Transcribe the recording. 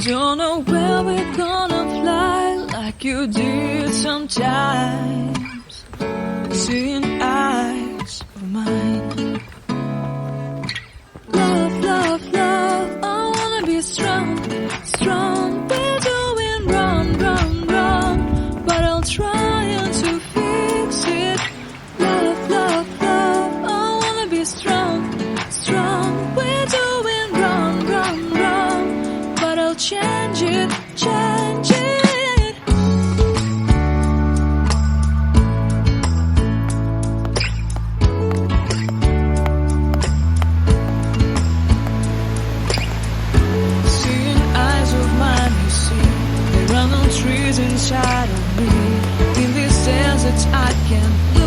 Don't know where we're gonna fly like you did sometimes. Seeing eyes of mine. Love, love, love, I wanna be strong, strong. We're doing wrong, wrong, wrong, but I'll try to fix it. Love, love, love, I wanna be strong, strong. We're doing wrong, wrong, wrong, but I'll change it, change it. Seeing eyes of mine, you see, there are no trees inside of me. In these deserts I can